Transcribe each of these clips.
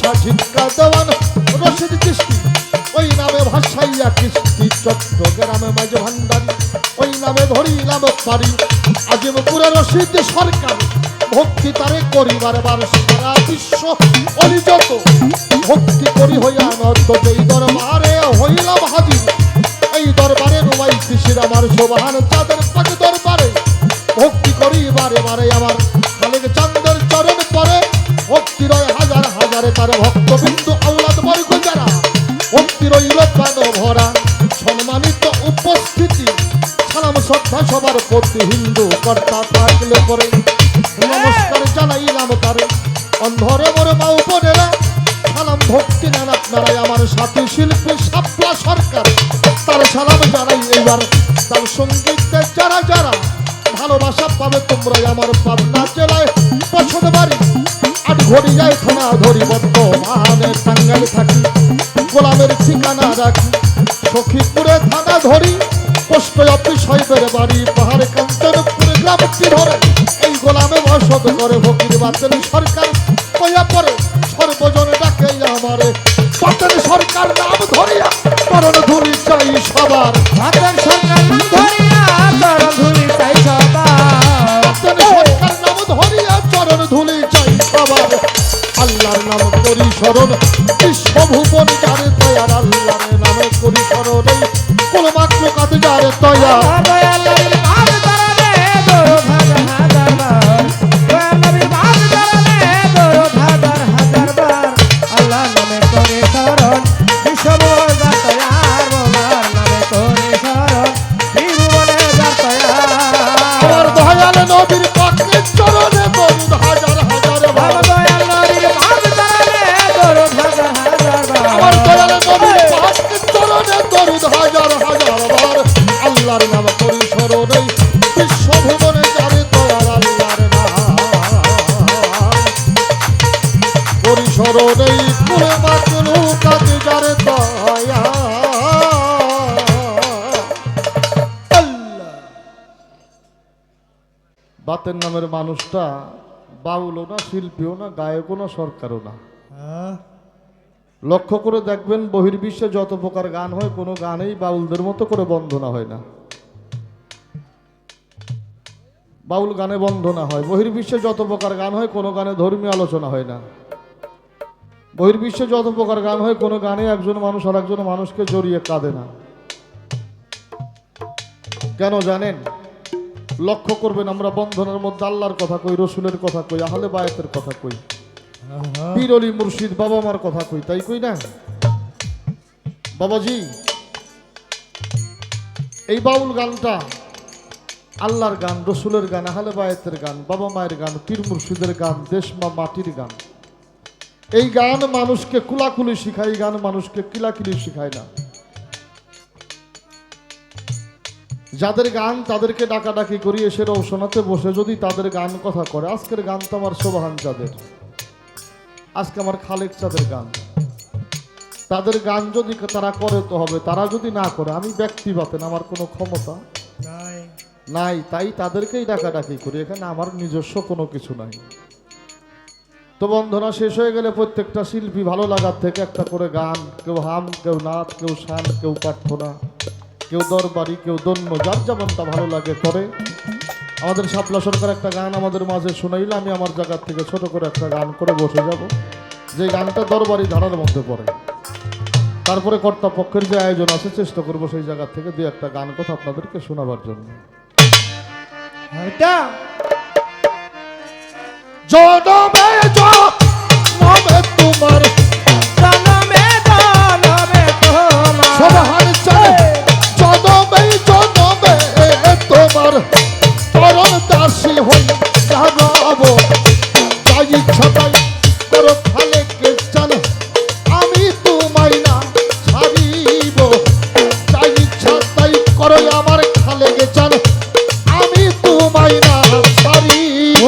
বর্ষা ঝিটকা দেওয়ান রশিদ চিশতি ওই নামে ভাসাইয়া কিস্তি চট্টগ্রামে মাঝে ভান্ডারি ওই নামে ধরিলাম পারি আজিমপুরে রশিদ সরকার ভক্তি তারে করিবার বার সারা বিশ্ব অনিযত ভক্তি করি হইয়া নত যেই দরবারে হইলাম হাজির এই দরবারে রুমাই শিশির আমার শোভান চাঁদের পাক দরবারে ভক্তি করি বারে বারে আমার খালেক চাঁদের চরণ পরে ভক্তি রয় হাজার হাজারে তার ভক্তবিন্দু আওলাদ বর্গ যারা ভক্তি রইল প্রাণ ভরা সম্মানিত উপস্থিতি সালাম শ্রদ্ধা সবার প্রতি হিন্দু কর্তা থাকলে পরে নমস্কার জানাইলাম তারে অন্ধরে মোরে মা উপনেরা সালাম ভক্তি নেন আপনারাই আমার সাথী শিল্পী শাপলা সরকার তার সালাম জানাই এইবার তার সঙ্গীতে যারা যারা ভালোবাসা পাবে তোমরাই আমার পাবনা জেলায় পছন্দ বাড়ি আট ঘড়ি যায় থানা ধরি বর্তমানে টাঙ্গাইল থাকি গোলামের ঠিকানা রাখি সখীপুরে থানা ধরি পোস্ট অফিস সাহেবের বাড়ি পাহাড়ে কাঞ্চনপুরে গ্রামটি ধরে এই গোলামে বসত করে ফকির বাতেন সরকার কইয়া পরে সর্বজন ডাকে আমারে বাতেন সরকার নাম ধরিয়া চরণ ধুলি চাই সবার বাতেন সরকার নাম ধরিয়া চরণ ধুলি চাই সবার বাতেন সরকার নাম ধরিয়া চরণ ধুলি চাই সবার আল্লাহর নাম করি স্মরণ বিশ্বভুবন যারে তয়ার আল্লাহর নামে করি স্মরণ কোন মাত্র কাজ যারে তয়া নবীর পাকের চরণে দরুদ হাজার হাজার বার আমার দয়াল নবীর পাকের চরণে দরুদ হাজার হাজার বার আল্লাহর নাম করি স্মরণে বিশ্বভুবনে যারে দয়াল আল্লাহর নাম করি স্মরণে কুলে মাতলু কাজে যারে দয়া বাতের নামের মানুষটা বাউলও না শিল্পীও না গায়কও না সরকারও না লক্ষ্য করে দেখবেন বহির্বিশ্বে যত প্রকার গান হয় কোনো গানেই বাউলদের মতো করে বন্দনা হয় না বাউল গানে বন্দনা হয় বহির্বিশ্বে যত প্রকার গান হয় কোনো গানে ধর্মীয় আলোচনা হয় না বহির্বিশ্বে যত প্রকার গান হয় কোনো গানে একজন মানুষ আর একজন মানুষকে জড়িয়ে কাঁদে না কেন জানেন লক্ষ্য করবেন আমরা বন্ধনের মধ্যে আল্লাহর কথা কই রসুলের কথা কই আহলে বায়াতের কথা কই পীর অলি মুর্শিদ বাবা মার কথা কই তাই কই না বাবাজি এই বাউল গানটা আল্লাহর গান রসুলের গান আহলে বায়াতের গান বাবা মায়ের গান পীর মুর্শিদের গান দেশমা মাটির গান এই গান মানুষকে কুলাকুলি শিখায় এই গান মানুষকে কিলাকিলি শিখায় না যাদের গান তাদেরকে ডাকাডাকি করি এসে রওশনাতে বসে যদি তাদের গান কথা করে আজকের গান তো আমার সোবাহান চাঁদের আজকে আমার খালেক চাঁদের গান তাদের গান যদি তারা করে তো হবে তারা যদি না করে আমি ব্যক্তি বাতেন আমার কোনো ক্ষমতা নাই তাই তাদেরকেই ডাকাডাকি করি এখানে আমার নিজস্ব কোনো কিছু নাই তো বন্ধনা শেষ হয়ে গেলে প্রত্যেকটা শিল্পী ভালো লাগার থেকে একটা করে গান কেউ হাম কেউ নাচ কেউ শান কেউ প্রার্থনা কেউ দরবারি কেউ দন্য যার যেমনটা ভালো লাগে করে আমাদের শাপলা সরকার একটা গান আমাদের মাঝে শোনাইলে আমি আমার জায়গার থেকে ছোট করে একটা গান করে বসে যাব যে গানটা দরবারি ধারার মধ্যে পড়ে তারপরে কর্তাপক্ষের যে আয়োজন আছে চেষ্টা করবো সেই জায়গা থেকে দুই একটা গান কথা আপনাদেরকে শোনাবার জন্য তোমার তোমার চরণ দাসী হই যাব যাই ইচ্ছা তাই করো খালেকে জানো আমি তোমায় না ছাড়িব যাই ইচ্ছা তাই করো আমার খালেকে জানো আমি তোমায় না ছাড়িব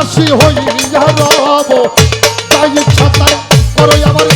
দাসী হই রব, তাই ইচ্ছা তাই করো আমার